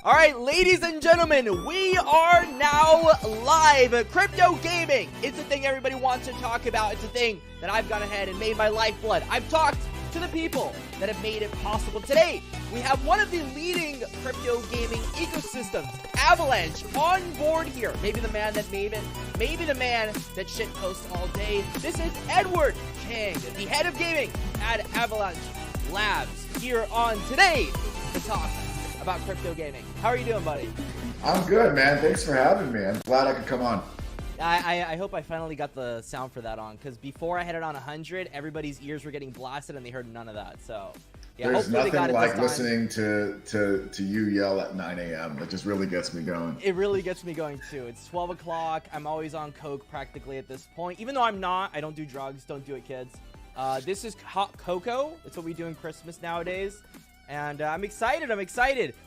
All right, ladies and gentlemen, we are now live. Crypto gaming. It's a thing everybody wants to talk about. It's a thing that I've gone ahead and made my lifeblood. I've talked to the people that have made it possible. Today, we have one of the leading crypto gaming ecosystems, Avalanche, on board here. Maybe the man that made it. Maybe the man that shitposts all day. This is Edward Chang, the head of gaming at Avalanche Labs, here on Today to talk about crypto gaming. How are you doing, buddy? I'm good, man. Thanks for having me. I'm glad I could come on. I hope I finally got the sound for that on, because before I had it on 100, everybody's ears were getting blasted and they heard none of that. So yeah, there's hopefully nothing they got it like this time. listening to you yell at 9 a.m. That just really gets me going. It really gets me going too. It's 12 o'clock. I'm always on coke practically at this point. Even though I'm not, I don't do drugs. Don't do it, kids. This is hot cocoa. It's what we do in Christmas nowadays. And I'm excited.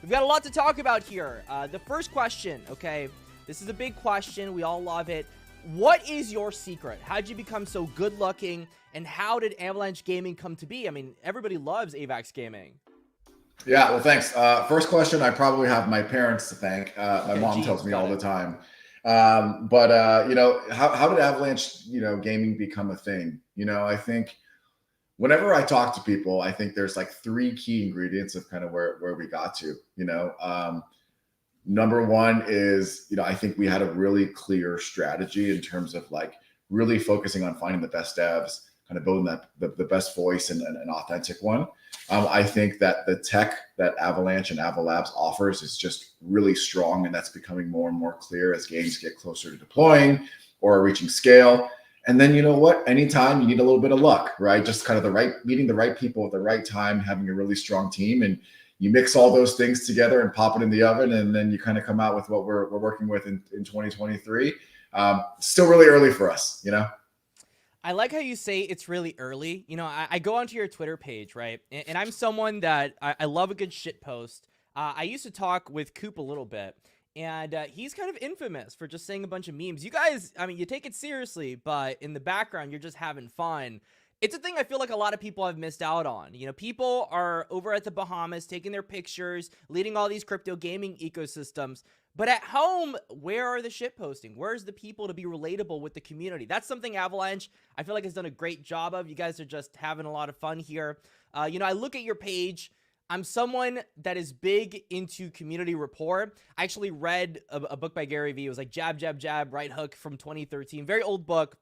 We've got a lot to talk about here. The first question, okay? This is a big question. We all love it. What is your secret? How'd you become so good looking? And how did Avalanche Gaming come to be? I mean, everybody loves Avax Gaming. Yeah, well, thanks. First question, I probably have my parents to thank. My mom tells me all the time. You know, how did Avalanche, gaming become a thing? I think whenever I talk to people, I think there's like three key ingredients of kind of where we got to, Number one is, I think we had a really clear strategy in terms of like really focusing on finding the best devs, kind of building the best voice and an authentic one. I think that the tech that Avalanche and Avalabs offers is just really strong, and that's becoming more and more clear as games get closer to deploying or reaching scale. And then, you know what? Anytime you need a little bit of luck, right? Just kind of meeting the right people at the right time, having a really strong team, and you mix all those things together and pop it in the oven, and then you kind of come out with what we're working with in 2023. Still really early for us, I like how you say it's really early. I go onto your Twitter page, right? And I'm someone that I love a good shit post. I used to talk with 𝐒𝐬𝐬𝗕𝗬𝗕𝗏 a little bit. And he's kind of infamous for just saying a bunch of memes. You guys, I mean, you take it seriously, but in the background, you're just having fun. It's a thing I feel like a lot of people have missed out on. People are over at the Bahamas taking their pictures, leading all these crypto gaming ecosystems. But at home, where are the shit posting? Where's the people to be relatable with the community? That's something Avalanche, I feel like, has done a great job of. You guys are just having a lot of fun here. I look at your page. I'm someone that is big into community rapport. I actually read a book by Gary Vee. It was like Jab, Jab, Jab, Right Hook from 2013. Very old book.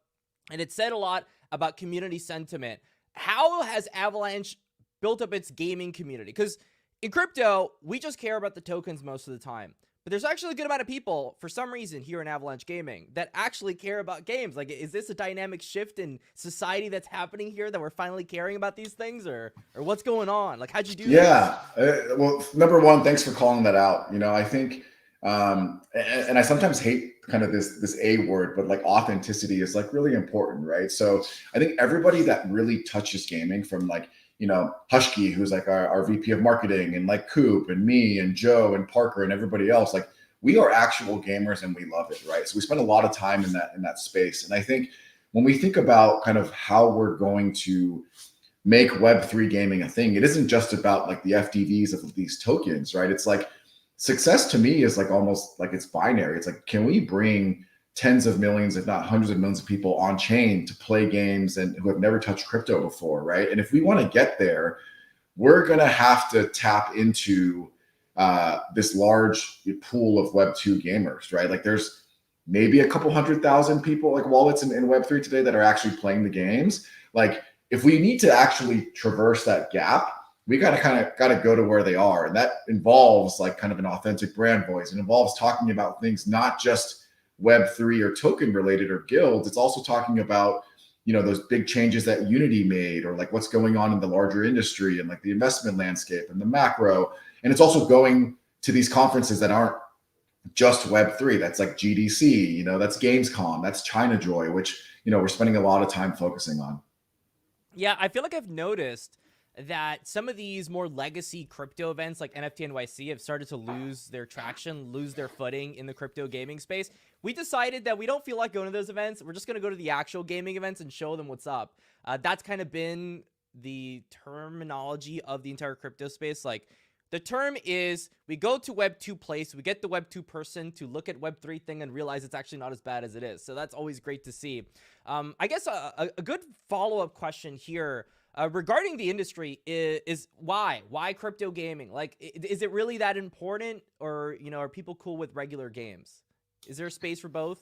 And it said a lot about community sentiment. How has Avalanche built up its gaming community? Because in crypto, we just care about the tokens most of the time. But there's actually a good amount of people, for some reason, here in Avalanche Gaming that actually care about games. Like, is this a dynamic shift in society that's happening here, that we're finally caring about these things, or what's going on? Like, how'd you do this? Well, number one, thanks for calling that out. I think, and I sometimes hate kind of this A word, but like authenticity is like really important, right? So I think everybody that really touches gaming, from like, Hushkey, who's like our VP of marketing, and like 𝐒𝐬𝐬𝗕𝗏 and me and Joe and Parker and everybody else, like we are actual gamers and we love it, right? So we spend a lot of time in that space. And I think when we think about kind of how we're going to make Web3 gaming a thing, it isn't just about like the FDVs of these tokens, right? It's like success to me is like almost like it's binary. It's like, can we bring tens of millions, if not hundreds of millions of people on chain to play games and who have never touched crypto before, right? And if we want to get there, we're going to have to tap into this large pool of Web2 gamers, right? Like there's maybe a couple 100,000 people, like wallets in Web3 today that are actually playing the games. Like if we need to actually traverse that gap, we got to go to where they are. And that involves like kind of an authentic brand voice. It involves talking about things not just Web3 or token related or guilds. It's also talking about, those big changes that Unity made, or like what's going on in the larger industry and like the investment landscape and the macro. And it's also going to these conferences that aren't just Web3. That's like GDC, that's Gamescom, that's China Joy, which, we're spending a lot of time focusing on. Yeah, I feel like I've noticed that some of these more legacy crypto events like NFT NYC have started to lose their traction, lose their footing in the crypto gaming space. We decided that we don't feel like going to those events. We're just going to go to the actual gaming events and show them what's up. That's kind of been the terminology of the entire crypto space. Like, The term is we go to Web 2 place, we get the Web 2 person to look at Web 3 thing and realize it's actually not as bad as it is. So that's always great to see. I guess a good follow-up question here regarding the industry is why crypto gaming? Like, is it really that important, or, you know, are people cool with regular games? Is there a space for both?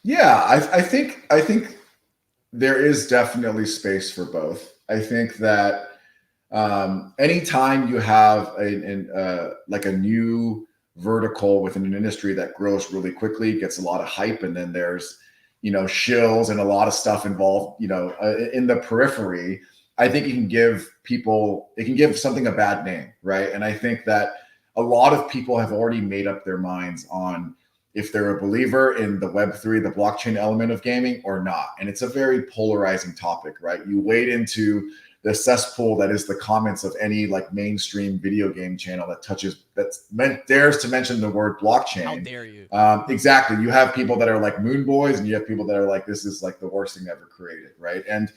Yeah, I think there is definitely space for both. I think that anytime you have like a new vertical within an industry that grows really quickly, gets a lot of hype, and then there's, you know, shills and a lot of stuff involved, you know, in the periphery, I think it can give something a bad name, right? And I think that a lot of people have already made up their minds on if they're a believer in the Web3, the blockchain element of gaming, or not. And it's a very polarizing topic, right? You wade into the cesspool that is the comments of any like mainstream video game channel that dares to mention the word blockchain. How dare you? Exactly. You have people that are like moon boys, and you have people that are like, this is like the worst thing ever created, right? And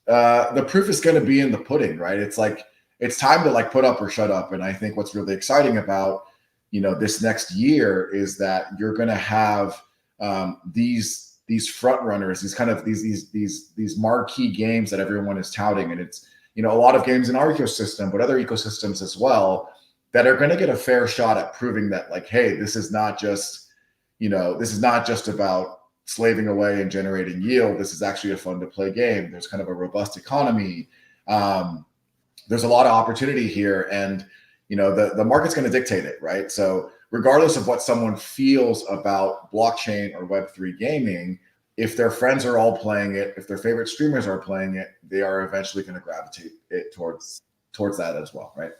the proof is going to be in the pudding, right? It's like, it's time to like put up or shut up. And I think what's really exciting about, you know, this next year is that you're going to have these front runners, these marquee games that everyone is touting. And it's, you know, a lot of games in our ecosystem, but other ecosystems as well, that are going to get a fair shot at proving that, like, hey, this is not just, you know, this is not just about slaving away and generating yield. This is actually a fun to play game. There's kind of a robust economy. There's a lot of opportunity here, and, you know, the market's going to dictate it, right? So regardless of what someone feels about blockchain or Web3 gaming, if their friends are all playing it, if their favorite streamers are playing it, they are eventually going to gravitate it towards that as well, right?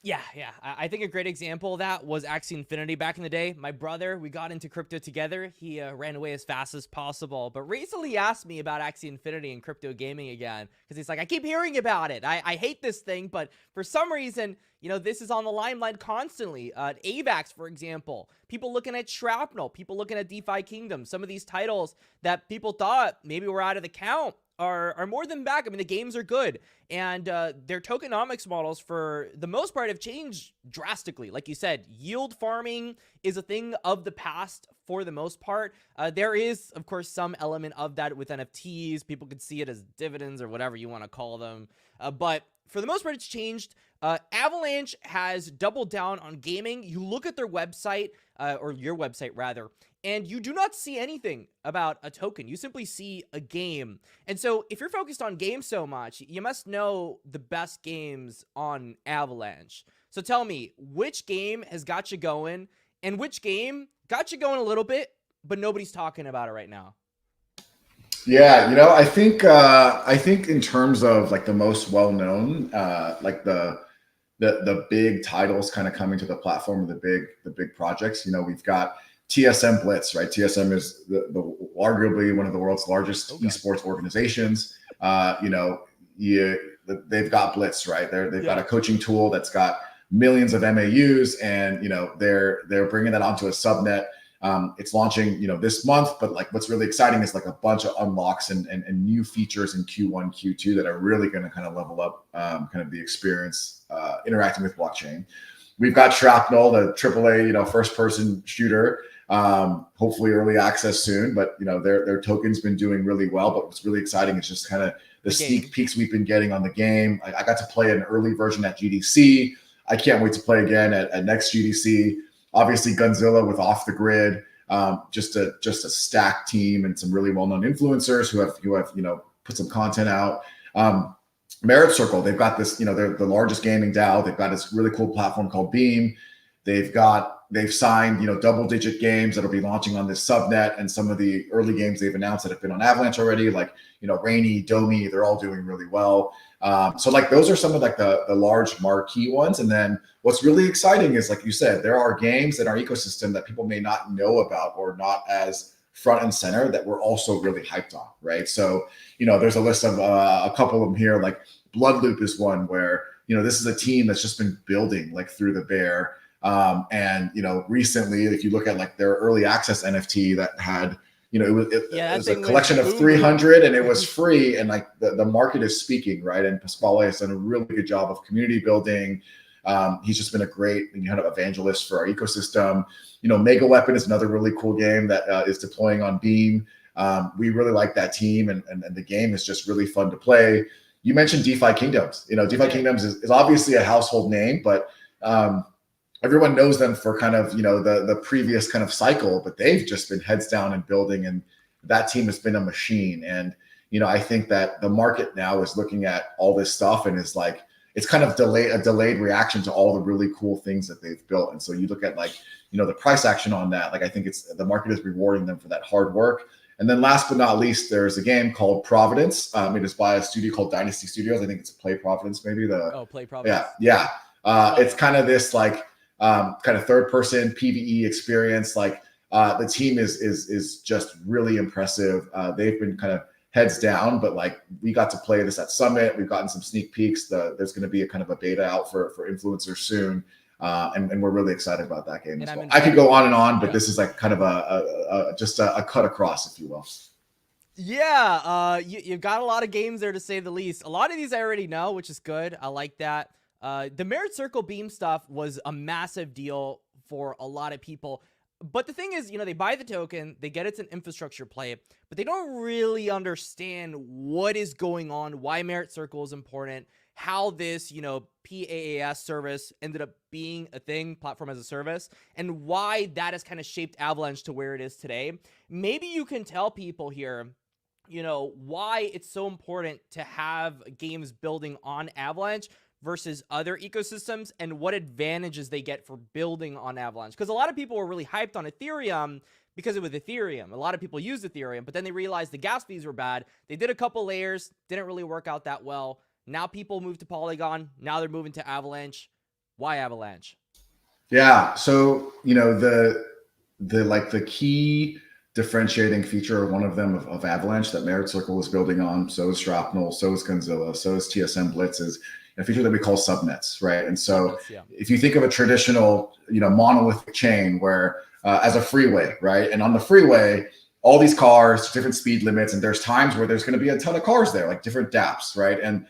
Yeah. I think a great example of that was Axie Infinity back in the day. My brother, we got into crypto together. He ran away as fast as possible, but recently he asked me about Axie Infinity and crypto gaming again, because he's like, I keep hearing about it. I hate this thing, but for some reason, you know, this is on the limelight constantly. AVAX, for example, people looking at Shrapnel, people looking at DeFi Kingdom. Some of these titles that people thought maybe were out of the count are more than back. I mean, the games are good, and their tokenomics models for the most part have changed drastically. Like you said, yield farming is a thing of the past for the most part. There is, of course, some element of that with NFTs. People could see it as dividends or whatever you want to call them, but for the most part, it's changed. Avalanche has doubled down on gaming. You look at their website, or your website rather, and you do not see anything about a token. You simply see a game. And so if you're focused on games so much, you must know the best games on Avalanche. So tell me, which game has got you going, and which game got you going a little bit, but nobody's talking about it right now? Yeah, you know, I think in terms of like the most well-known, like the big titles kind of coming to the platform, the big projects, you know, we've got TSM Blitz, right? TSM is the arguably one of the world's largest esports organizations. You know, they've got Blitz, right? They've got a coaching tool that's got millions of MAUs, and, you know, they're bringing that onto a subnet. It's launching, you know, this month, but like what's really exciting is like a bunch of unlocks and new features in Q1, Q2 that are really going to kind of level up kind of the experience interacting with blockchain. We've got Shrapnel, the AAA, you know, first-person shooter. Hopefully early access soon, but, you know, their token's been doing really well. But what's really exciting is just kind of the sneak peeks we've been getting on the game. I got to play an early version at GDC. I can't wait to play again at next GDC. Obviously, Gunzilla with Off the Grid, just a stacked team and some really well-known influencers who have you know, put some content out. Merit Circle, they've got this, you know, they're the largest gaming DAO. They've got this really cool platform called Beam. They've signed, you know, double-digit games that'll be launching on this subnet, and some of the early games they've announced that have been on Avalanche already, like, you know, Rainy, Domi, they're all doing really well. So like those are some of like the large marquee ones. And then what's really exciting is, like you said, there are games in our ecosystem that people may not know about or not as front and center that we're also really hyped on, right? So, you know, there's a list of a couple of them here. Like Bloodloop is one where, you know, this is a team that's just been building like through the bear. And, you know, recently, if you look at like their early access NFT that had, you know, it was a collection of 300 and it was free, and like the market is speaking, right? And Pasquale has done a really good job of community building, He's just been a great evangelist for our ecosystem. Mega Weapon is another really cool game that is deploying on Beam. We really like that team, and the game is just really fun to play. You mentioned DeFi Kingdoms. DeFi Kingdoms is obviously a household name, but everyone knows them for kind of the previous kind of cycle, but they've just been heads down and building, and that team has been a machine. And I think that the market now is looking at all this stuff and is like, it's kind of a delayed reaction to all the really cool things that they've built. And so you look at the price action on that, I think the market is rewarding them for that hard work. And then last but not least, there's a game called Providence. It is by a studio called Dynasty Studios. I think it's Play Providence, maybe. Play Providence. Yeah. It's kind of this kind of third person PvE experience. The team is just really impressive. They've been kind of heads down, but we got to play this at Summit. We've gotten some sneak peeks. There's going to be a kind of a beta out for influencers soon. And we're really excited about that game as well. I could go on and on, but this is kind of just a cut across, if you will. Yeah, you've got a lot of games there, to say the least. A lot of these I already know, which is good. I like that. The Merit Circle Beam stuff was a massive deal for a lot of people. But the thing is, they buy the token, they get it's an infrastructure play, but they don't really understand what is going on, why Merit Circle is important, how this, PaaS service ended up being a thing, platform as a service, and why that has kind of shaped Avalanche to where it is today. Maybe you can tell people here, why it's so important to have games building on Avalanche versus other ecosystems, and what advantages they get for building on Avalanche. Because a lot of people were really hyped on Ethereum because it was Ethereum. A lot of people used Ethereum, but then they realized the gas fees were bad. They did a couple layers, didn't really work out that well. Now people moved to Polygon. Now they're moving to Avalanche. Why Avalanche? Yeah. So, the key differentiating feature, one of them of Avalanche that Merit Circle is building on, so is Shrapnel, so is Godzilla, so is TSM Blitz, is a feature that we call subnets, right? And so if you think of a traditional, monolithic chain where as a freeway, right? And on the freeway, all these cars, different speed limits, and there's times where there's going to be a ton of cars there, different dApps, right? And,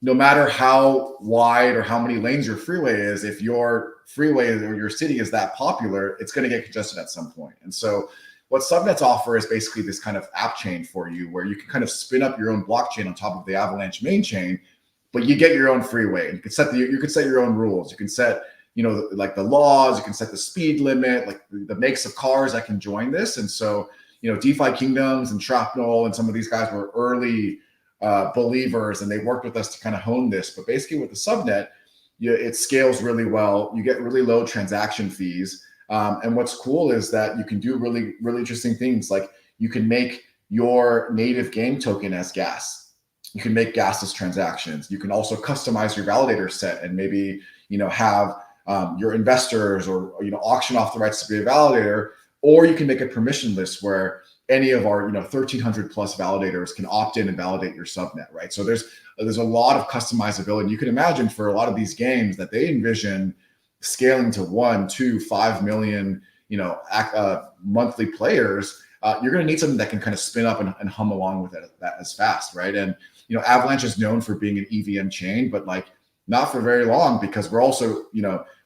no matter how wide or how many lanes your freeway is, if your freeway or your city is that popular, it's going to get congested at some point. And so what subnets offer is basically this kind of app chain for you, where you can kind of spin up your own blockchain on top of the Avalanche main chain, but you get your own freeway. You can set your own rules. You can set, the laws. You can set the speed limit, the makes of cars that can join this. And so, DeFi Kingdoms and Shrapnel and some of these guys were early believers, and they worked with us to kind of hone this. But basically, with the subnet, it scales really well. You get really low transaction fees. And what's cool is that you can do really, really interesting things. You can make your native game token as gas. You can make gasless transactions. You can also customize your validator set and maybe, have your investors or, auction off the rights to be a validator, or you can make a permissionless where any of our, 1,300 plus validators can opt in and validate your subnet, right? So there's a lot of customizability. You can imagine for a lot of these games that they envision scaling to 1, 2, 5 million, monthly players. You're going to need something that can kind of spin up and hum along with that as fast, right? And Avalanche is known for being an EVM chain, but not for very long, because we're also,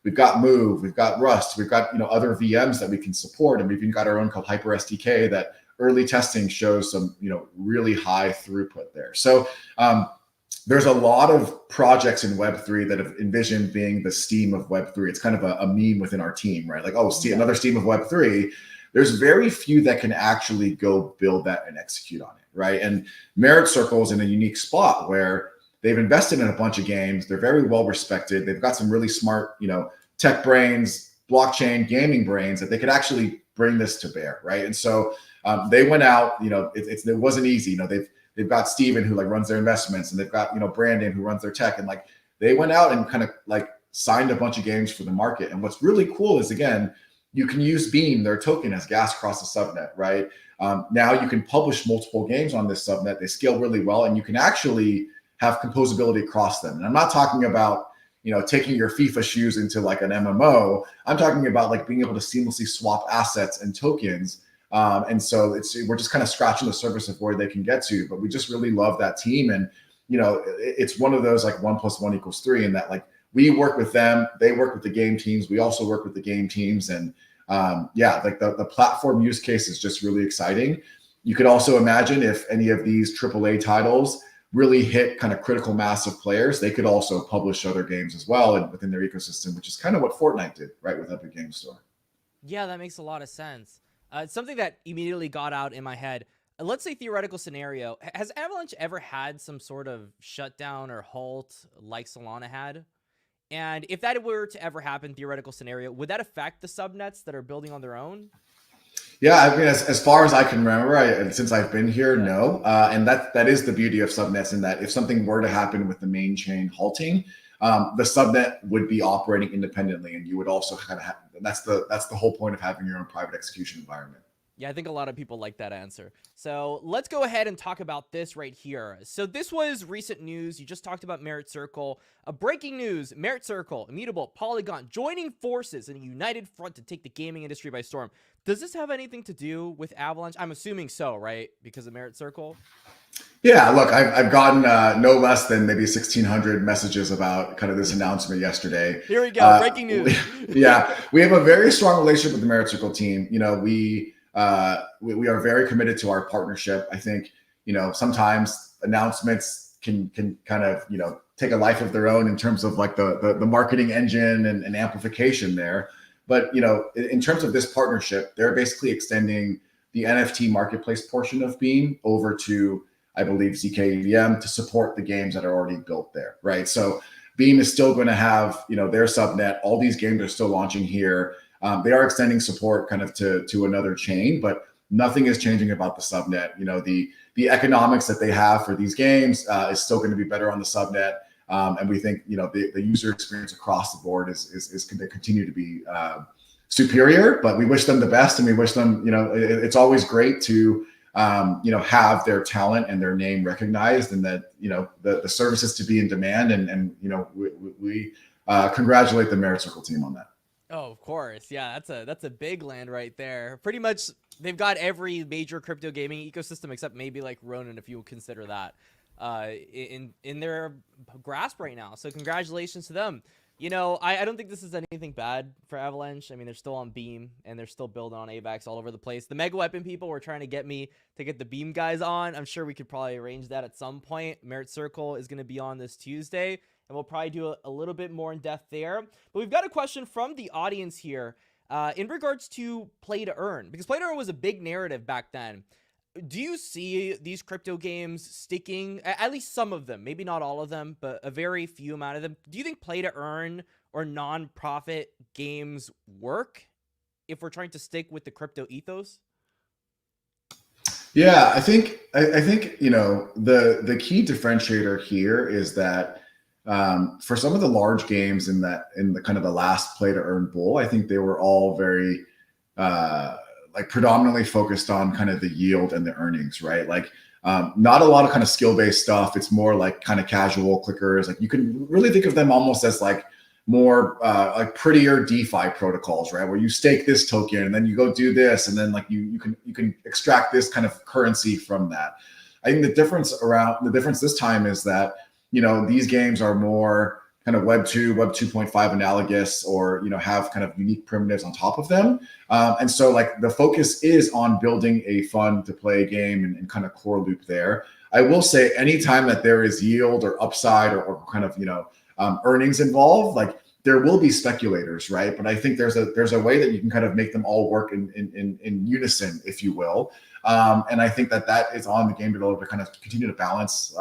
we've got Move, we've got Rust, we've got other VMs that we can support, and we've even got our own called Hyper SDK that early testing shows some really high throughput there. So there's a lot of projects in Web3 that have envisioned being the Steam of Web3. It's kind of a meme within our team, right? Another Steam of Web3. There's very few that can actually go build that and execute on it, right? And Merit Circle is in a unique spot where they've invested in a bunch of games. They're very well respected. They've got some really smart, tech brains, blockchain, gaming brains that they could actually bring this to bear, right? And so they went out. It wasn't easy. They've got Steven who runs their investments, and they've got Brandon who runs their tech, and they went out and kind of signed a bunch of games for the market. And what's really cool is, again, you can use Beam, their token, as gas across the subnet, right? Now you can publish multiple games on this subnet. They scale really well, and you can actually have composability across them. And I'm not talking about, taking your FIFA shoes into an MMO. I'm talking about being able to seamlessly swap assets and tokens. And so we're just kind of scratching the surface of where they can get to, but we just really love that team. And, it's one of those 1 + 1 = 3, and that we work with them, they work with the game teams, we also work with the game teams, and yeah, like the platform use case is just really exciting. You could also imagine if any of these AAA titles really hit kind of critical mass of players, they could also publish other games as well and within their ecosystem, which is kind of what Fortnite did, right, with Epic Games Store. Yeah, that makes a lot of sense. It's something that immediately got out in my head. Let's say theoretical scenario. Has Avalanche ever had some sort of shutdown or halt like Solana had? And if that were to ever happen, theoretical scenario, would that affect the subnets that are building on their own? Yeah, I mean, as far as I can remember, since I've been here, no. And that is the beauty of subnets, in that if something were to happen with the main chain halting, the subnet would be operating independently, and you would also kind of have, that's the whole point of having your own private execution environment. Yeah, I think a lot of people like that answer. So let's go ahead and talk about this right here. So this was recent news. You just talked about Merit Circle. Breaking news, Merit Circle, Immutable, Polygon joining forces in a united front to take the gaming industry by storm. Does this have anything to do with Avalanche? I'm assuming so, right? Because of Merit Circle? Yeah, look, I've gotten no less than maybe 1,600 messages about kind of this announcement yesterday. Here we go, breaking news. Yeah, we have a very strong relationship with the Merit Circle team. You know, we are very committed to our partnership. I think, you know, sometimes announcements can kind of, you know, take a life of their own in terms of like the marketing engine and amplification there. But, you know, in terms of this partnership, they're basically extending the NFT marketplace portion of Beam over to, I believe, 𝐒𝐸𝐴𝐸 to support the games that are already built there, right? So Beam is still going to have, you know, their subnet. All these games are still launching here. They are extending support kind of to another chain, but nothing is changing about the subnet. You know, the economics that they have for these games is still going to be better on the subnet. And we think, you know, the user experience across the board is going to continue to be superior, but we wish them the best, and we wish them, you know, it's always great to, you know, have their talent and their name recognized, and that, you know, the services to be in demand. And you know, we congratulate the Merit Circle team on that. Oh, of course. Yeah, that's a big land right there. Pretty much they've got every major crypto gaming ecosystem except maybe like Ronin, if you would consider that, in their grasp right now. So congratulations to them. You know, I don't think this is anything bad for Avalanche. I mean, they're still on Beam, and they're still building on AVAX all over the place. The Mega Weapon people were trying to get me to get the Beam guys on. I'm sure we could probably arrange that at some point. Merit Circle is going to be on this Tuesday, and we'll probably do a little bit more in depth there. But we've got a question from the audience here in regards to Play to Earn, because Play to Earn was a big narrative back then. Do you see these crypto games sticking, at least some of them, maybe not all of them, but a very few amount of them? Do you think Play to Earn or non-profit games work if we're trying to stick with the crypto ethos? Yeah, I think you know, the key differentiator here is that for some of the large games in the kind of the last Play to Earn bull, I think they were all very like predominantly focused on kind of the yield and the earnings, right? Like not a lot of kind of skill-based stuff. It's more like kind of casual clickers. Like you can really think of them almost as like more like prettier DeFi protocols, right? Where you stake this token and then you go do this, and then like you can extract this kind of currency from that. I think the difference this time is that, you know, these games are more kind of Web 2.5 analogous, or, you know, have kind of unique primitives on top of them. And so like the focus is on building a fun to play game and kind of core loop there. I will say anytime that there is yield or upside or kind of, you know, earnings involved, like there will be speculators, right? But I think there's a way that you can kind of make them all work in unison, if you will. And I think that is on the game developer to kind of continue to balance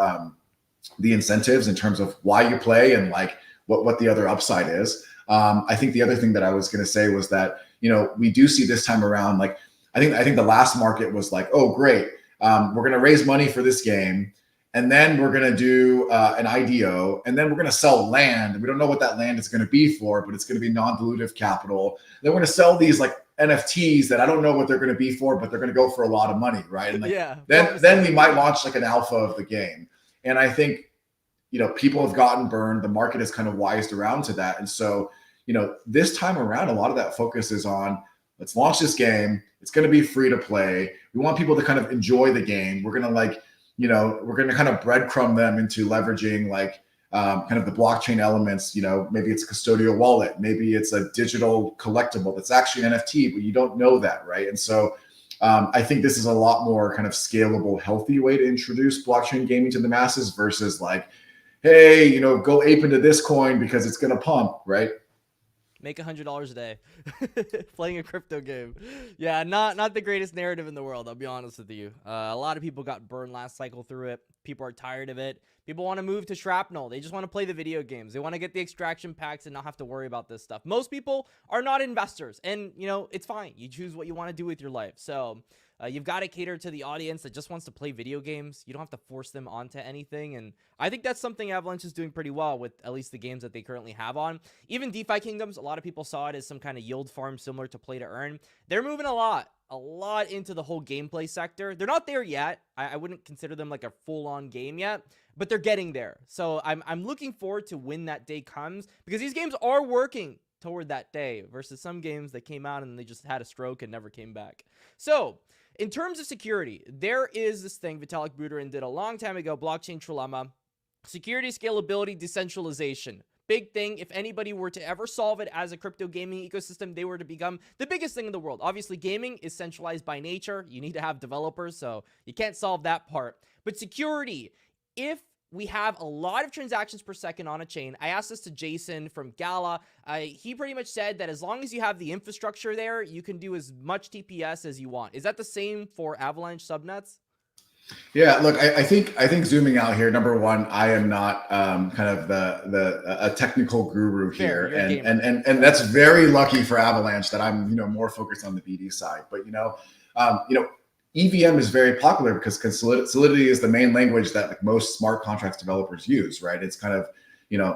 the incentives in terms of why you play and like what the other upside is. I think the other thing that I was going to say was that, you know, we do see this time around, like I think the last market was like, oh great, we're going to raise money for this game, and then we're going to do an IDO, and then we're going to sell land, and we don't know what that land is going to be for, but it's going to be non-dilutive capital. Then we're going to sell these like NFTs that I don't know what they're going to be for, but they're going to go for a lot of money, right? And like, yeah, then we might launch like an alpha of the game. And I think, you know, people have gotten burned. The market has kind of wised around to that. And so, you know, this time around, a lot of that focus is on, let's launch this game. It's going to be free to play. We want people to kind of enjoy the game. We're going to like, you know, we're going to kind of breadcrumb them into leveraging like kind of the blockchain elements. Maybe it's a custodial wallet, maybe it's a digital collectible that's actually an NFT, but you don't know that, right? And so I think this is a lot more kind of scalable, healthy way to introduce blockchain gaming to the masses versus like, hey, go ape into this coin because it's going to pump, right? Make $100 a day playing a crypto game. Yeah, not the greatest narrative in the world, I'll be honest with you. A lot of people got burned last cycle through it. People are tired of it. People want to move to Shrapnel. They just want to play the video games. They want to get the extraction packs and not have to worry about this stuff. Most people are not investors, and it's fine. You choose what you want to do with your life. So you've got to cater to the audience that just wants to play video games. You don't have to force them onto anything. And I think that's something Avalanche is doing pretty well with at least the games that they currently have on. Even DeFi Kingdoms, a lot of people saw it as some kind of yield farm similar to Play to Earn. They're moving a lot into the whole gameplay sector. They're not there yet. I wouldn't consider them like a full-on game yet, but they're getting there. So I'm looking forward to when that day comes, because these games are working toward that day versus some games that came out and they just had a stroke and never came back. So in terms of security, there is this thing Vitalik Buterin did a long time ago, blockchain trilemma, security, scalability, decentralization. Big thing. If anybody were to ever solve it as a crypto gaming ecosystem, they were to become the biggest thing in the world. Obviously, gaming is centralized by nature. You need to have developers, so you can't solve that part. But security, if we have a lot of transactions per second on a chain. I asked this to Jason from Gala. He pretty much said that as long as you have the infrastructure there, you can do as much TPS as you want. Is that the same for Avalanche subnets? Yeah, look, I think zooming out here, number one, I am not kind of a technical guru here, and that's very lucky for Avalanche that I'm more focused on the BD side. But EVM is very popular because Solidity is the main language that like most smart contracts developers use, right? It's kind of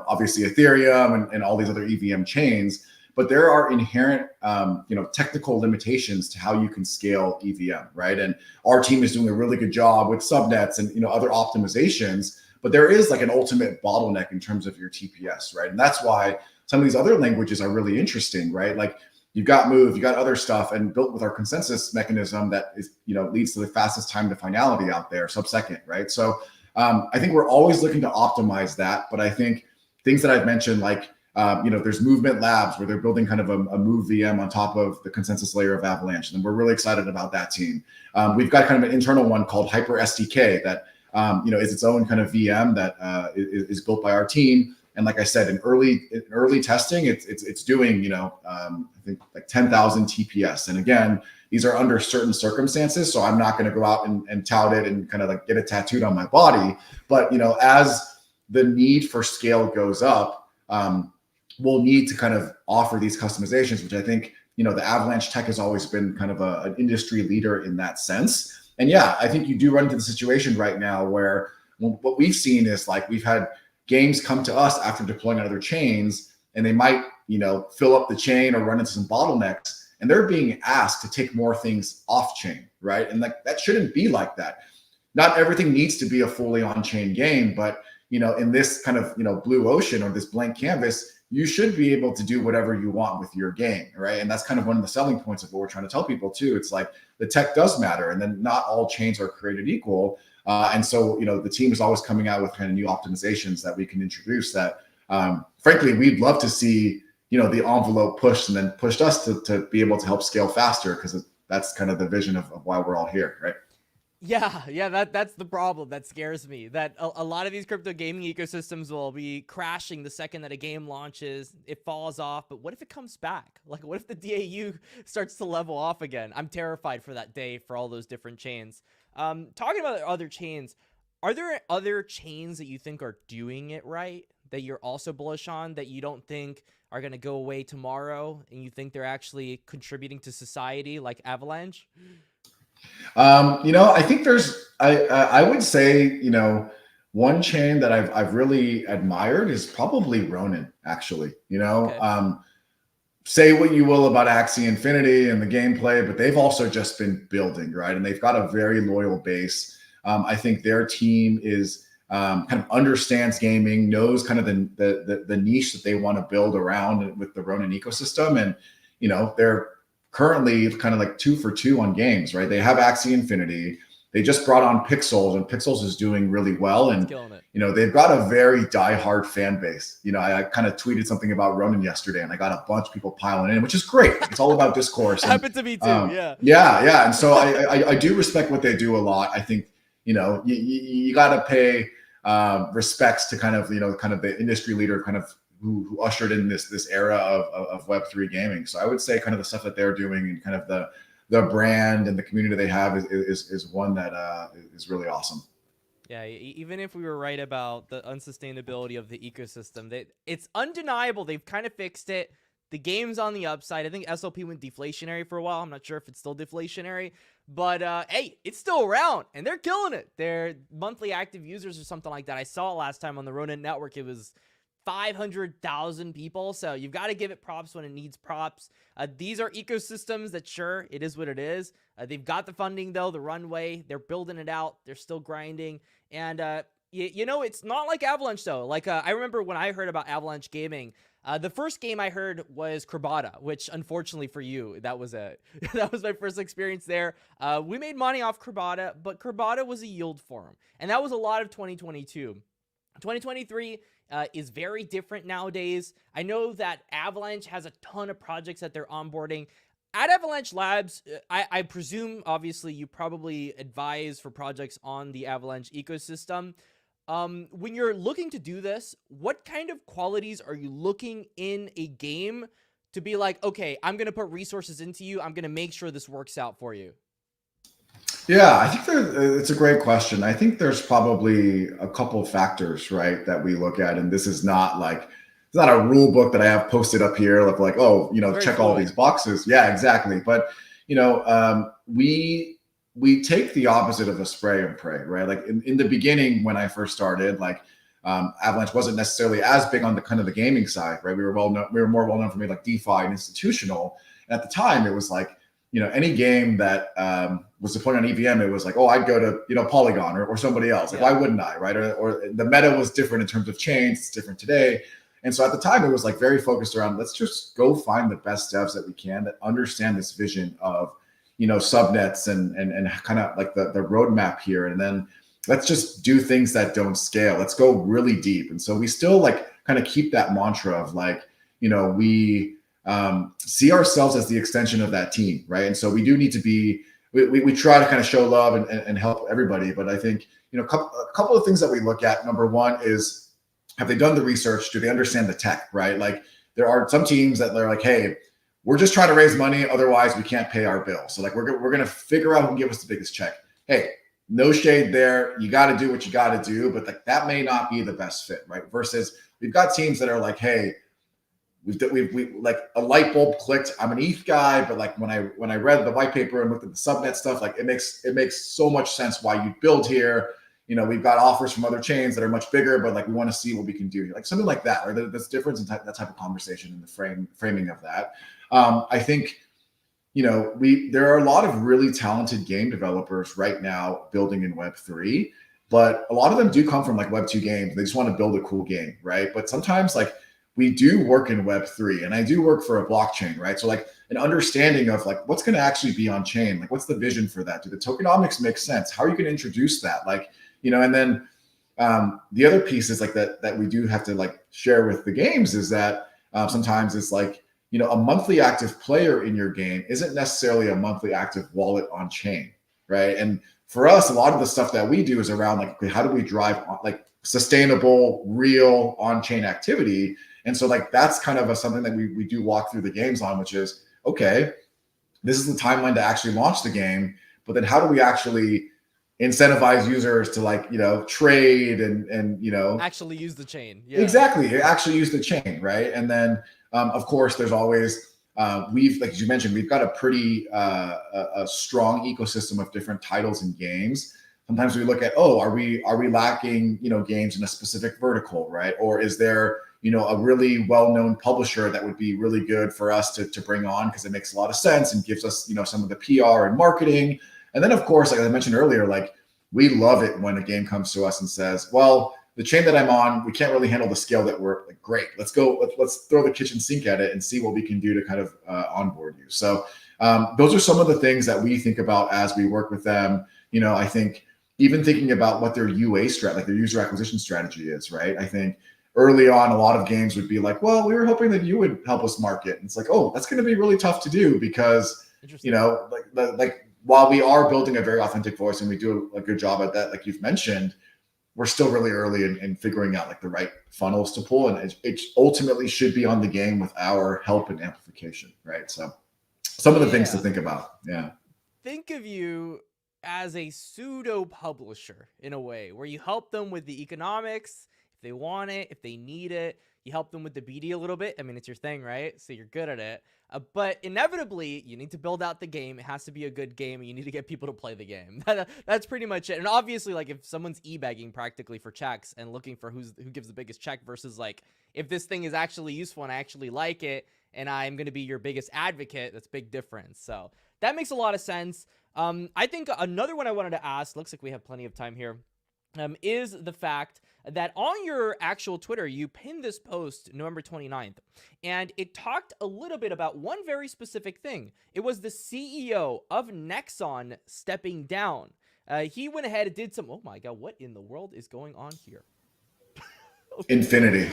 obviously Ethereum and all these other EVM chains. But there are inherent, technical limitations to how you can scale EVM, right? And our team is doing a really good job with subnets and other optimizations. But there is like an ultimate bottleneck in terms of your TPS, right? And that's why some of these other languages are really interesting, right? Like you've got Move, you got other stuff, and built with our consensus mechanism that is, leads to the fastest time to finality out there, sub-second, right? So I think we're always looking to optimize that. But I think things that I've mentioned, like there's Movement Labs where they're building kind of a Move VM on top of the consensus layer of Avalanche. And we're really excited about that team. We've got kind of an internal one called Hyper SDK that, is its own kind of VM that is built by our team. And like I said, in early testing, it's doing, I think like 10,000 TPS. And again, these are under certain circumstances. So I'm not going to go out and tout it and kind of like get it tattooed on my body. But, as the need for scale goes up, we'll need to kind of offer these customizations, which I think, the Avalanche tech has always been kind of an industry leader in that sense. And yeah, I think you do run into the situation right now where what we've seen is like we've had games come to us after deploying on other chains, and they might, fill up the chain or run into some bottlenecks, and they're being asked to take more things off chain, right? And like that shouldn't be like that. Not everything needs to be a fully on-chain game, but in this kind of, blue ocean or this blank canvas, you should be able to do whatever you want with your game, right? And that's kind of one of the selling points of what we're trying to tell people too. It's like the tech does matter, and then not all chains are created equal. And so, the team is always coming out with kind of new optimizations that we can introduce that, frankly, we'd love to see, the envelope pushed and then pushed us to be able to help scale faster, because that's kind of the vision of why we're all here, right? Yeah, that's the problem that scares me, that a lot of these crypto gaming ecosystems will be crashing the second that a game launches, it falls off. But what if it comes back? Like, what if the DAU starts to level off again? I'm terrified for that day for all those different chains. Talking about other chains, are there other chains that you think are doing it right, that you're also bullish on, that you don't think are going to go away tomorrow, and you think they're actually contributing to society, like Avalanche? I think I would say, one chain that I've really admired is probably Ronin, actually. Okay. Say what you will about Axie Infinity and the gameplay, but they've also just been building, right? And they've got a very loyal base. I think their team is kind of understands gaming, knows kind of the niche that they want to build around with the Ronin ecosystem. And, they're currently kind of like 2 for 2 on games, right? They have Axie Infinity. they just brought on Pixels, and Pixels is doing really well. And, killing it. you know, they've got a very diehard fan base. You know, I kind of tweeted something about Ronin yesterday, and I got a bunch of people piling in, which is great. It's all about discourse. Happened to me too. Yeah. And so I do respect what they do a lot. I think, you know, you got to pay respects to kind of, you know, kind of the industry leader kind of who ushered in this era of Web3 gaming. So I would say kind of the stuff that they're doing and kind of the brand and the community they have is one that is really awesome. Yeah, even if we were right about the unsustainability of the ecosystem, it's undeniable they've kind of fixed it. The game's on the upside. I think SLP went deflationary for a while. I'm not sure if it's still deflationary, but hey, it's still around and they're killing it. Their monthly active users or something like that, I saw it last time on the Ronin network. It was 500,000 people. So you've got to give it props when it needs props. These are ecosystems that, sure, it is what it is. They've got the funding, though, the runway. They're building it out. They're still grinding. And, you know, it's not like Avalanche, though. Like, I remember when I heard about Avalanche Gaming, the first game I heard was 𝐕𝐷, which, unfortunately for you, that was my first experience there. We made money off 𝐕𝐷, but 𝐕𝐷 was a yield farm. And that was a lot of 2022. 2023 is very different nowadays. I know that Avalanche has a ton of projects that they're onboarding. At Avalanche Labs, I presume, obviously, you probably advise for projects on the Avalanche ecosystem. When you're looking to do this, what kind of qualities are you looking in a game to be like, okay, I'm going to put resources into you. I'm going to make sure this works out for you? Yeah, I think it's a great question. I think there's probably a couple factors, right, that we look at, and this is not like, it's not a rule book that I have posted up here of like, oh, you know, check all these boxes. Yeah, exactly. But, you know, we take the opposite of a spray and pray, right? Like in the beginning, when I first started, like Avalanche wasn't necessarily as big on the kind of the gaming side, right? We were more well known for maybe like DeFi and institutional. And at the time, it was like, you know, any game that was deployed on EVM, it was like, oh, I'd go to, you know, Polygon or somebody else. Like, why wouldn't I, right? Or the meta was different in terms of chains. It's different today. And so at the time, it was like very focused around, let's just go find the best devs that we can that understand this vision of, you know, subnets and kind of like the roadmap here. And then let's just do things that don't scale. Let's go really deep. And so we still like kind of keep that mantra of like, you know, we see ourselves as the extension of that team, right? And so we do need to be, we try to kind of show love and help everybody. But I think, you know, a couple of things that we look at. Number one is, have they done the research? Do they understand the tech, right? Like there are some teams that they're like, hey, we're just trying to raise money. Otherwise we can't pay our bill. So like, we're going to figure out who can give us the biggest check. Hey, no shade there. You got to do what you got to do, but like, that may not be the best fit, right? Versus we've got teams that are like, hey, we like a light bulb clicked. I'm an ETH guy, but like when I read the white paper and looked at the subnet stuff, like it makes so much sense why you build here. You know, we've got offers from other chains that are much bigger, but like we want to see what we can do here, like something like that. Right? There's difference in that type of conversation in the framing of that. I think, you know, there are a lot of really talented game developers right now building in Web3, but a lot of them do come from like Web2 games. They just want to build a cool game, right? But sometimes like we do work in Web3 and I do work for a blockchain, right? So like an understanding of like what's going to actually be on chain, like what's the vision for that? Do the tokenomics make sense? How are you going to introduce that? Like, you know, and then the other piece is like that we do have to like share with the games is that sometimes it's like, you know, a monthly active player in your game isn't necessarily a monthly active wallet on chain, right? And for us, a lot of the stuff that we do is around like, okay, how do we drive like sustainable, real on-chain activity? And so like, that's kind of something that we do walk through the games on, which is, okay, this is the timeline to actually launch the game, but then how do we actually incentivize users to like, you know, trade and, you know, actually use the chain. Yeah. Exactly. Actually use the chain. Right. And then, of course, there's always, like you mentioned, we've got a pretty a strong ecosystem of different titles and games. Sometimes we look at, oh, are we lacking, you know, games in a specific vertical, right? Or is there, you know, a really well-known publisher that would be really good for us to bring on because it makes a lot of sense and gives us, you know, some of the PR and marketing. And then, of course, like I mentioned earlier, like we love it when a game comes to us and says, well, the chain that I'm on, we can't really handle the scale that we're like, great. Let's throw the kitchen sink at it and see what we can do to kind of onboard you. So those are some of the things that we think about as we work with them I think even thinking about what their UA strat, like their user acquisition strategy is, right? I think early on, a lot of games would be like, well, we were hoping that you would help us market. And it's like, oh, that's going to be really tough to do because, like while we are building a very authentic voice and we do a good job at that, like you've mentioned, we're still really early in figuring out like the right funnels to pull. And it ultimately should be on the game with our help and amplification, right? So some of the things to think about. Yeah. Think of you as a pseudo publisher in a way where you help them with the economics. If they want it, if they need it, you help them with the BD a little bit. I mean, it's your thing, right? So you're good at it. But inevitably, you need to build out the game. It has to be a good game, and you need to get people to play the game. That's pretty much it. And obviously, like if someone's e-begging practically for checks and looking for who gives the biggest check versus like if this thing is actually useful and I actually like it and I'm going to be your biggest advocate, that's a big difference. So that makes a lot of sense. I think another one I wanted to ask, looks like we have plenty of time here, is the fact that on your actual Twitter, you pinned this post November 29th, and it talked a little bit about one very specific thing. It was the CEO of Nexon stepping down. He went ahead and did some, oh my God, what in the world is going on here? Infinity.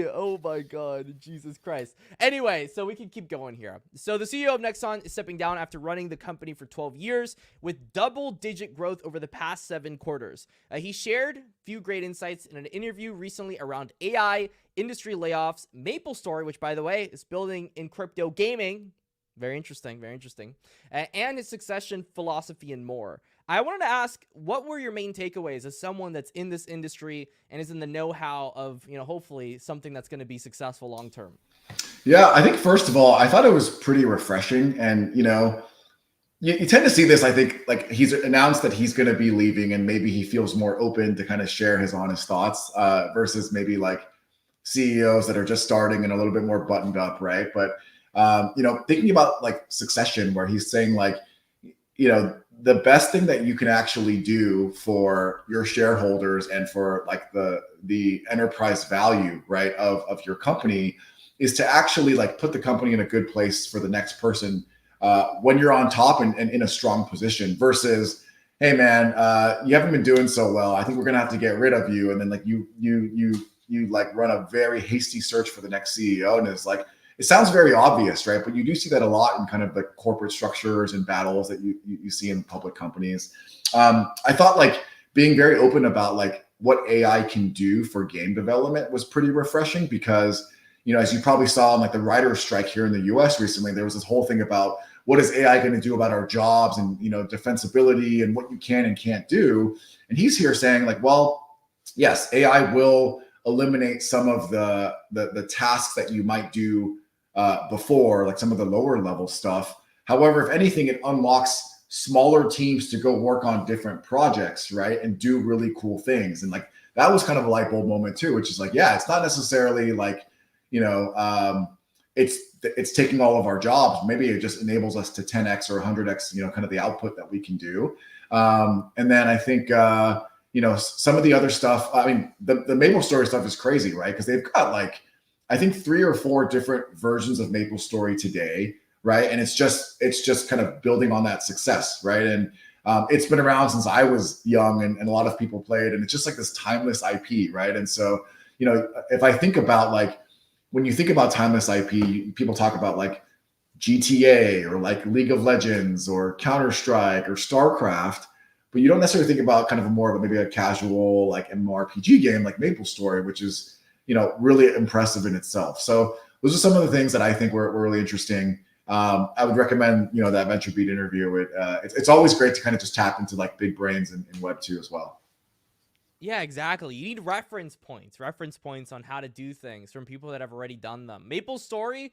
Oh my God, Jesus Christ. Anyway, so we can keep going here. So the CEO of Nexon is stepping down after running the company for 12 years with double-digit growth over the past 7 quarters. He shared a few great insights in an interview recently around AI, industry layoffs, MapleStory, which by the way is building in crypto gaming. Very interesting, and his succession philosophy and more. I wanted to ask, what were your main takeaways as someone that's in this industry and is in the know-how of, hopefully something that's going to be successful long-term? Yeah, I think first of all, I thought it was pretty refreshing. And, you tend to see this, I think, like he's announced that he's going to be leaving and maybe he feels more open to kind of share his honest thoughts versus maybe like CEOs that are just starting and a little bit more buttoned up, right? But, thinking about like succession where he's saying like, the best thing that you can actually do for your shareholders and for like the enterprise value, right, of your company is to actually like put the company in a good place for the next person when you're on top and in a strong position versus, hey man, you haven't been doing so well. I think we're gonna have to get rid of you. And then like you like run a very hasty search for the next CEO, and it's like, it sounds very obvious, right? But you do see that a lot in kind of the corporate structures and battles that you see in public companies. I thought like being very open about like what AI can do for game development was pretty refreshing because, as you probably saw in like the writer's strike here in the US recently, there was this whole thing about what is AI going to do about our jobs and, defensibility and what you can and can't do. And he's here saying like, well, yes, AI will eliminate some of the tasks that you might do before, like some of the lower level stuff. However, if anything, it unlocks smaller teams to go work on different projects, right? And do really cool things. And like, that was kind of a light bulb moment too, which is like, yeah, it's not necessarily like, it's taking all of our jobs. Maybe it just enables us to 10x or 100x, kind of the output that we can do. And then I think, some of the other stuff, I mean, the MapleStory stuff is crazy, right? Because they've got like, I think 3 or 4 different versions of MapleStory today, right? And it's just kind of building on that success, right? And it's been around since I was young and a lot of people played, and it's just like this timeless IP, right? And so, if I think about like, when you think about timeless IP, people talk about like GTA or like League of Legends or Counter-Strike or StarCraft, but you don't necessarily think about kind of maybe a casual like MMORPG game like MapleStory, which is, really impressive in itself. So those are some of the things that I think were really interesting. I would recommend, that VentureBeat interview. It's always great to kind of just tap into like big brains in Web 2 as well. Yeah, exactly. You need reference points on how to do things from people that have already done them. MapleStory,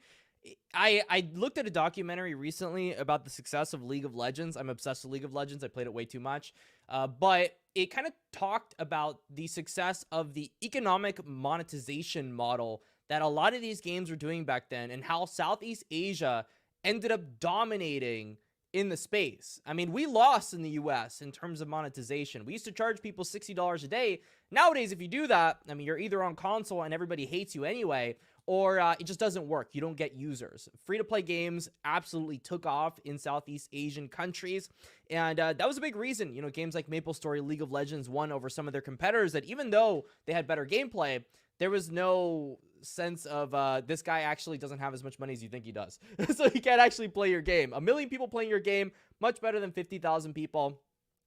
I looked at a documentary recently about the success of League of Legends. I'm obsessed with League of Legends. I played it way too much. But it kind of talked about the success of the economic monetization model that a lot of these games were doing back then and how Southeast Asia ended up dominating in the space. I mean, we lost in the US in terms of monetization. We used to charge people $60 a day. Nowadays, if you do that, I mean, you're either on console and everybody hates you anyway, or it just doesn't work. You don't get users. Free-to-play games absolutely took off in Southeast Asian countries, and that was a big reason. Games like MapleStory, League of Legends won over some of their competitors that even though they had better gameplay, there was no sense of this guy actually doesn't have as much money as you think he does. So he can't actually play your game. 1 million people playing your game, much better than 50,000 people.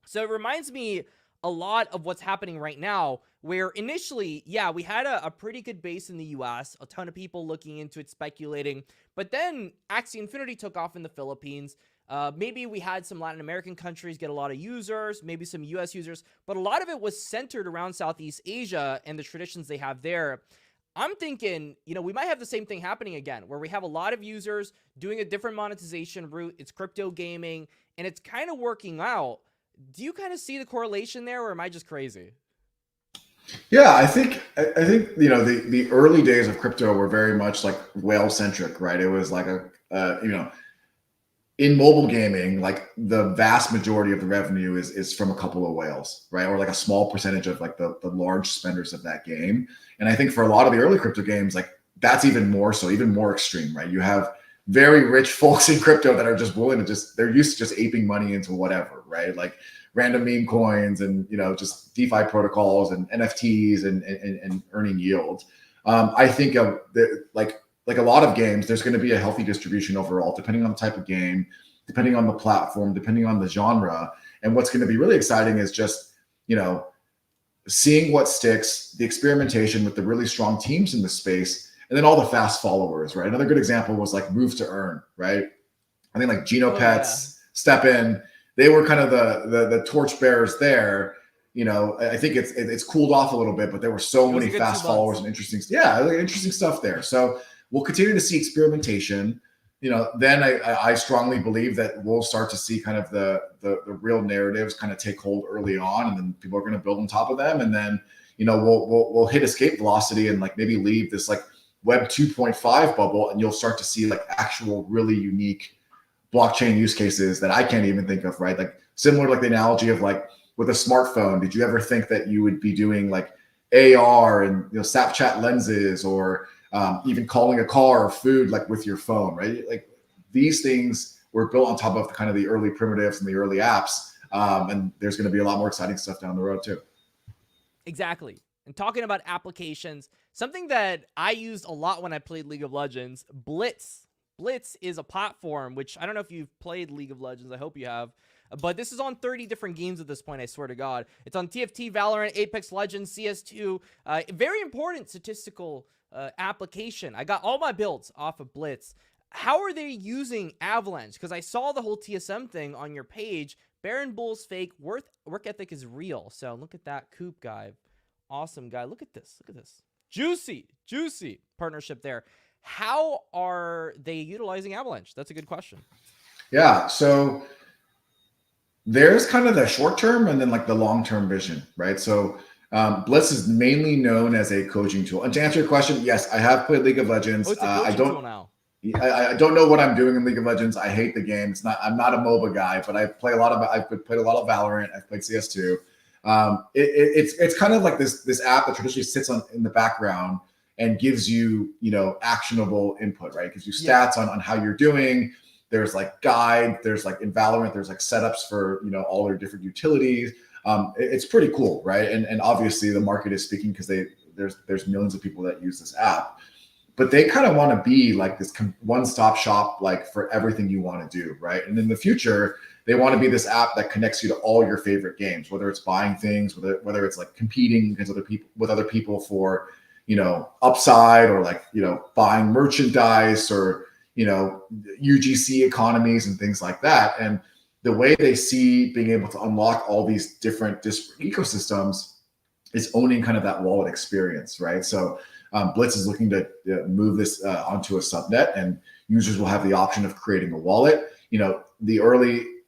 So it reminds me a lot of what's happening right now, where initially, yeah, we had a pretty good base in the US, a ton of people looking into it, speculating, but then Axie Infinity took off in the Philippines. Maybe we had some Latin American countries get a lot of users, maybe some US users, but a lot of it was centered around Southeast Asia and the traditions they have there. I'm thinking, we might have the same thing happening again, where we have a lot of users doing a different monetization route. It's crypto gaming, and it's kind of working out. Do you kind of see the correlation there, or am I just crazy? Yeah, I think the early days of crypto were very much like whale centric, right? It was like in mobile gaming, like the vast majority of the revenue is from a couple of whales, right? Or like a small percentage of like the large spenders of that game. And I think for a lot of the early crypto games, like that's even more so, even more extreme, right? You have very rich folks in crypto that are just willing to they're used to just aping money into whatever, right? Like random meme coins and, just DeFi protocols and NFTs and earning yield. I think of like a lot of games, there's going to be a healthy distribution overall, depending on the type of game, depending on the platform, depending on the genre. And what's going to be really exciting is just, seeing what sticks, the experimentation with the really strong teams in the space, and then all the fast followers, right? Another good example was like Move to Earn, right? I think like Genopets, Step In, they were kind of the torchbearers there. I think it's cooled off a little bit, but there were so many fast followers and interesting stuff there. So we'll continue to see experimentation. Then I strongly believe that we'll start to see kind of the real narratives kind of take hold early on, and then people are going to build on top of them, and then we'll hit escape velocity and like maybe leave this like Web 2.5 bubble, and you'll start to see like actual really unique blockchain use cases that I can't even think of, right? Like similar to like the analogy of like with a smartphone, did you ever think that you would be doing like AR and Snapchat lenses or even calling a car or food like with your phone, right? Like these things were built on top of kind of the early primitives and the early apps, and there's going to be a lot more exciting stuff down the road too. Exactly. And talking about applications, something that I used a lot when I played League of Legends, Blitz. Blitz is a platform, which I don't know if you've played League of Legends. I hope you have. But this is on 30 different games at this point, I swear to God. It's on TFT, Valorant, Apex Legends, CS2. Very important statistical application. I got all my builds off of Blitz. How are they using Avalanche? Because I saw the whole TSM thing on your page. Baron Bull's fake, work ethic is real. So look at that Coop guy. Awesome guy. Look at this. Look at this. Juicy partnership there. How are they utilizing Avalanche? That's a good question. Yeah. So there's kind of the short term and then like the long term vision, right? So Blitz is mainly known as a coaching tool. And to answer your question, yes, I have played League of Legends. It's a coaching tool now. I don't know what I'm doing in League of Legends. I hate the game. I'm not a MOBA guy, but I've played a lot of Valorant. I've played CS2. It's kind of like this app that traditionally sits in the background and gives you, actionable input, right? It gives you stats on how you're doing. There's like guide, there's like in Valorant, there's like setups for, all their different utilities. It's pretty cool, right? And obviously the market is speaking because there's millions of people that use this app, but they kind of want to be like this one-stop shop, like for everything you want to do, right? And in the future, they want to be this app that connects you to all your favorite games, whether it's buying things, whether it's like competing against other people for, upside, or like, buying merchandise, or, UGC economies and things like that. And the way they see being able to unlock all these different disparate ecosystems is owning kind of that wallet experience, right? So Blitz is looking to move this onto a subnet, and users will have the option of creating a wallet. The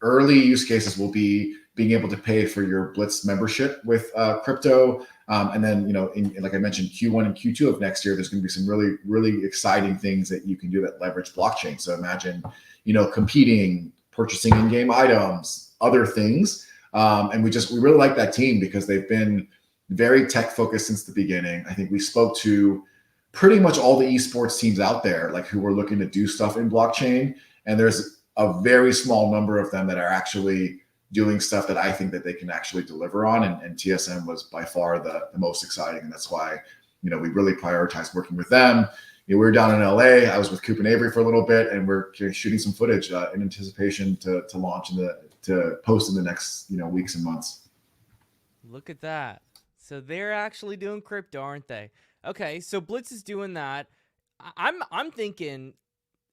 early use cases will be being able to pay for your Blitz membership with crypto. And then, like I mentioned, Q1 and Q2 of next year, there's going to be some really, really exciting things that you can do that leverage blockchain. So imagine, competing, purchasing in-game items, other things. And we really like that team because they've been very tech focused since the beginning. I think we spoke to pretty much all the esports teams out there, like who were looking to do stuff in blockchain. And there's a very small number of them that are actually doing stuff that I think that they can actually deliver on. And TSM was by far the most exciting. And that's why, we really prioritized working with them. We were down in LA. I was with 𝐿𝐸 and Avery for a little bit, and we're shooting some footage in anticipation to launch to post in the next, weeks and months. Look at that. So they're actually doing crypto, aren't they? Okay, so Blitz is doing that. I'm thinking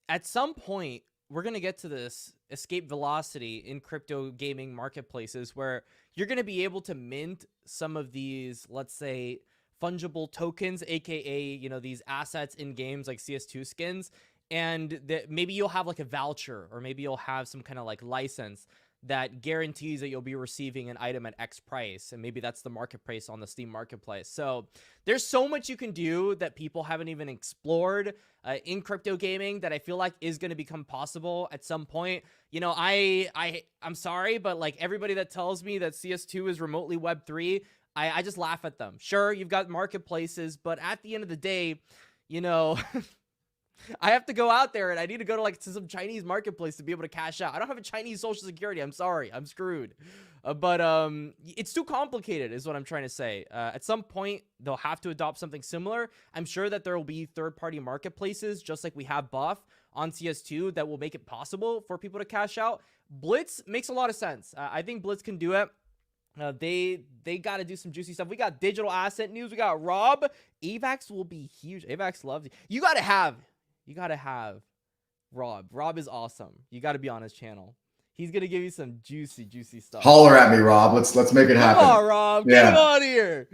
at some point we're gonna get to this escape velocity in crypto gaming marketplaces where you're gonna be able to mint some of these, let's say, fungible tokens, aka these assets in games like CS2 skins, and maybe you'll have like a voucher, or maybe you'll have some kind of like license that guarantees that you'll be receiving an item at X price, and maybe that's the market price on the Steam marketplace. So there's so much you can do that people haven't even explored in crypto gaming that I feel like is going to become possible at some point. I'm sorry, but like everybody that tells me that CS2 is remotely Web3, I just laugh at them. Sure, you've got marketplaces, but at the end of the day, I have to go out there and I need to go to some Chinese marketplace to be able to cash out. I don't have a Chinese social security. I'm sorry. I'm screwed. But it's too complicated is what I'm trying to say. At some point, they'll have to adopt something similar. I'm sure that there will be third-party marketplaces, just like we have Buff on CS2, that will make it possible for people to cash out. Blitz makes a lot of sense. I think Blitz can do it. They got to do some juicy stuff. We got digital asset news. We got Rob. AVAX will be huge. AVAX loves you. You got to have Rob. Rob is awesome. You got to be on his channel. He's going to give you some juicy stuff. Holler at me, Rob. Let's make it happen. Come on, Rob. Get him on here.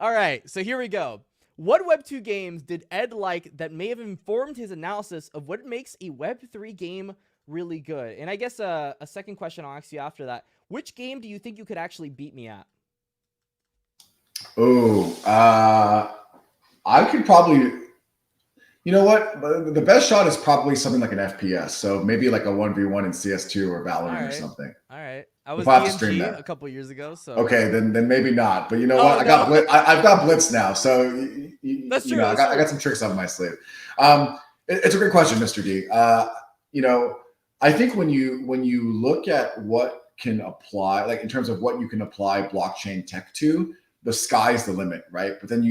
All right. So here we go. What Web2 games did Ed like that may have informed his analysis of what makes a Web3 game really good? And I guess a second question I'll ask you after that. Which game do you think you could actually beat me at? Oh, I could probably... You know what? The best shot is probably something like an FPS. So maybe like a 1v1 in CS2 or Valorant or something. All right. I was DMG a couple years ago. So okay, then maybe not. But you know what? No. I've got Blitz now. So that's true. I got some tricks up my sleeve. It's a great question, Mr. D. I think when you look at what can apply, like in terms of what you can apply blockchain tech to, the sky's the limit, right? But then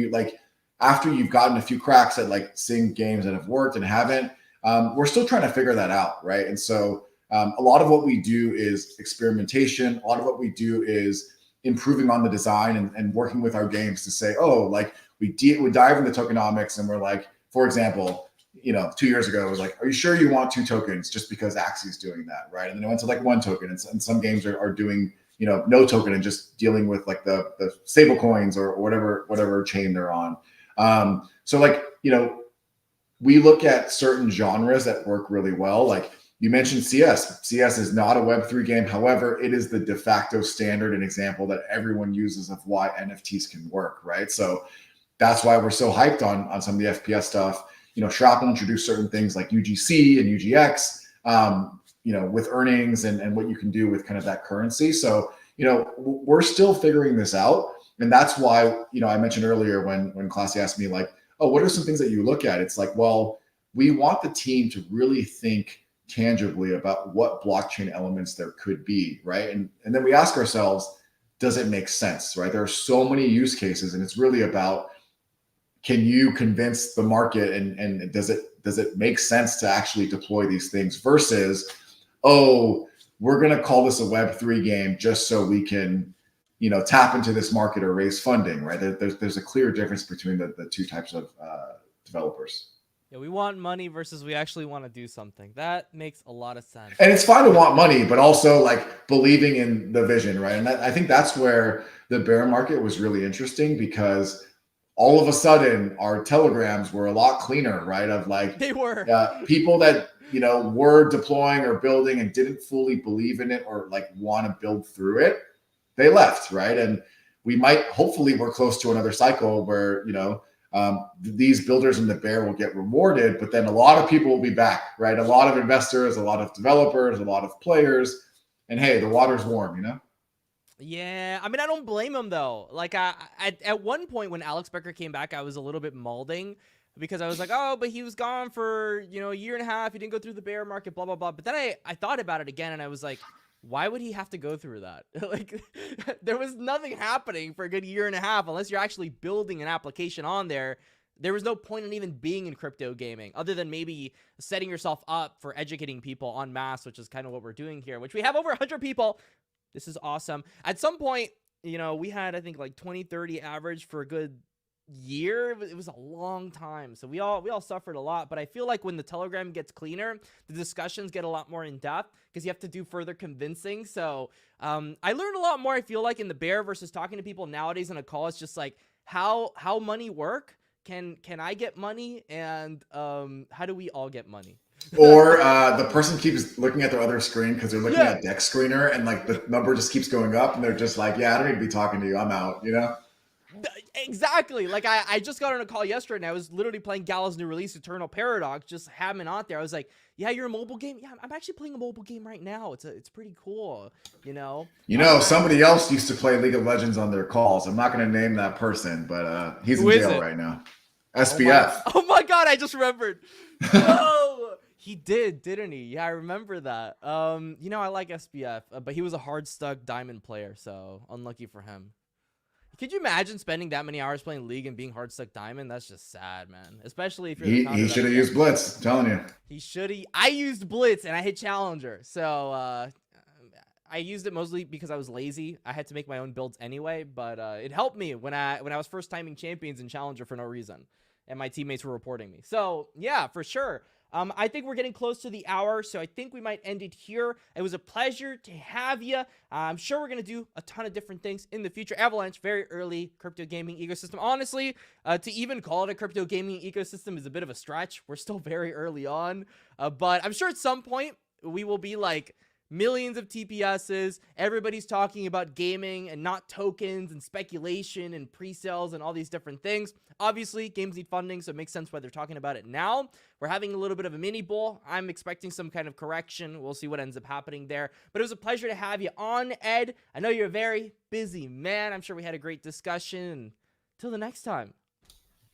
after you've gotten a few cracks at like seeing games that have worked and haven't, we're still trying to figure that out, right? And so a lot of what we do is experimentation. A lot of what we do is improving on the design and working with our games to say, oh, like we dive into tokenomics and we're like, for example, 2 years ago, it was like, are you sure you want 2 tokens just because Axie's doing that, right? And then it went to like 1 token, and some games are doing no token and just dealing with like the stable coins or whatever chain they're on. So like, we look at certain genres that work really well. Like you mentioned CS. CS is not a Web3 game. However, it is the de facto standard and example that everyone uses of why NFTs can work, right? So that's why we're so hyped on some of the FPS stuff. Shrapnel introduced certain things like UGC and UGX, with earnings and what you can do with kind of that currency. So, we're still figuring this out. And that's why, I mentioned earlier when Classy asked me like, oh, what are some things that you look at? It's like, well, we want the team to really think tangibly about what blockchain elements there could be, right? And then we ask ourselves, does it make sense, right? There are so many use cases, and it's really about, can you convince the market and does it make sense to actually deploy these things versus, oh, we're going to call this a Web3 game just so we can, tap into this market or raise funding, right? There's a clear difference between the two types of developers. Yeah, we want money versus we actually want to do something. That makes a lot of sense. And it's fine to want money, but also like believing in the vision, right? And I think that's where the bear market was really interesting, because all of a sudden our telegrams were a lot cleaner, right? Of like, they were people that, were deploying or building and didn't fully believe in it or like want to build through it. They left, right? And hopefully we're close to another cycle where, these builders in the bear will get rewarded, but then a lot of people will be back, right? A lot of investors, a lot of developers, a lot of players, and hey, the water's warm, Yeah, I mean, I don't blame him though. Like, at one point when Alex Becker came back, I was a little bit molding because I was like, oh, but he was gone for, you know, a year and a half. He didn't go through the bear market, blah, blah, blah. But then I thought about it again, and I was like, why would he have to go through that? Like, there was nothing happening for a good year and a half unless you're actually building an application on there. There was no point in even being in crypto gaming other than maybe setting yourself up for educating people en masse, which is kind of what we're doing here, which we have over 100 people. This is awesome. At some point, you know, we had, I think, like 20, 30 average for a good year. It was a long time, so we all suffered a lot. But I feel like when the Telegram gets cleaner, the discussions get a lot more in depth because you have to do further convincing. So I learned a lot more, I feel like, in the bear versus talking to people nowadays in a call. It's just like how money work. Can I get money, and how do we all get money? Or the person keeps looking at their other screen because they're looking at Deck Screener, and like the number just keeps going up, and they're just like, yeah, I don't need to be talking to you, I'm out, you know? Exactly. Like I just got on a call yesterday, and I was literally playing Gala's new release, Eternal Paradox, just hamming out there. I was like, yeah, you're a mobile game? Yeah, I'm actually playing a mobile game right now. It's pretty cool, you know? Somebody else used to play League of Legends on their calls. I'm not going to name that person, but he's in jail right now. SPF. Oh my God, I just remembered. No, he didn't he? Yeah, I remember that. You know, I like SPF, but he was a hard stuck diamond player, so unlucky for him. Could you imagine spending that many hours playing League and being hard stuck diamond? That's just sad, man. Especially if you're he should have used Blitz. I'm telling you, he should have. I used Blitz and I hit Challenger, so I used it mostly because I was lazy. I had to make my own builds anyway, but it helped me when I was first timing champions in Challenger for no reason, and my teammates were reporting me. So yeah, for sure. I think we're getting close to the hour, so I think we might end it here. It was a pleasure to have you. I'm sure we're going to do a ton of different things in the future. Avalanche, very early crypto gaming ecosystem. Honestly, to even call it a crypto gaming ecosystem is a bit of a stretch. We're still very early on, but I'm sure at some point we will be like millions of TPSs. Everybody's talking about gaming and not tokens and speculation and pre-sales and all these different things. Obviously, games need funding, so it makes sense why they're talking about it now. We're having a little bit of a mini bull. I'm expecting some kind of correction. We'll see what ends up happening there. But it was a pleasure to have you on, Ed. I know you're a very busy man. I'm sure we had a great discussion. Until the next time.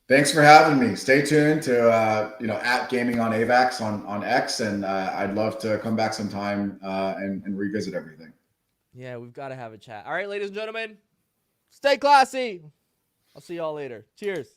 Thanks for having me. Stay tuned to at Gaming on AVAX on X, and I'd love to come back sometime and revisit everything. Yeah, we've got to have a chat. All right, ladies and gentlemen, stay classy. I'll see y'all later. Cheers.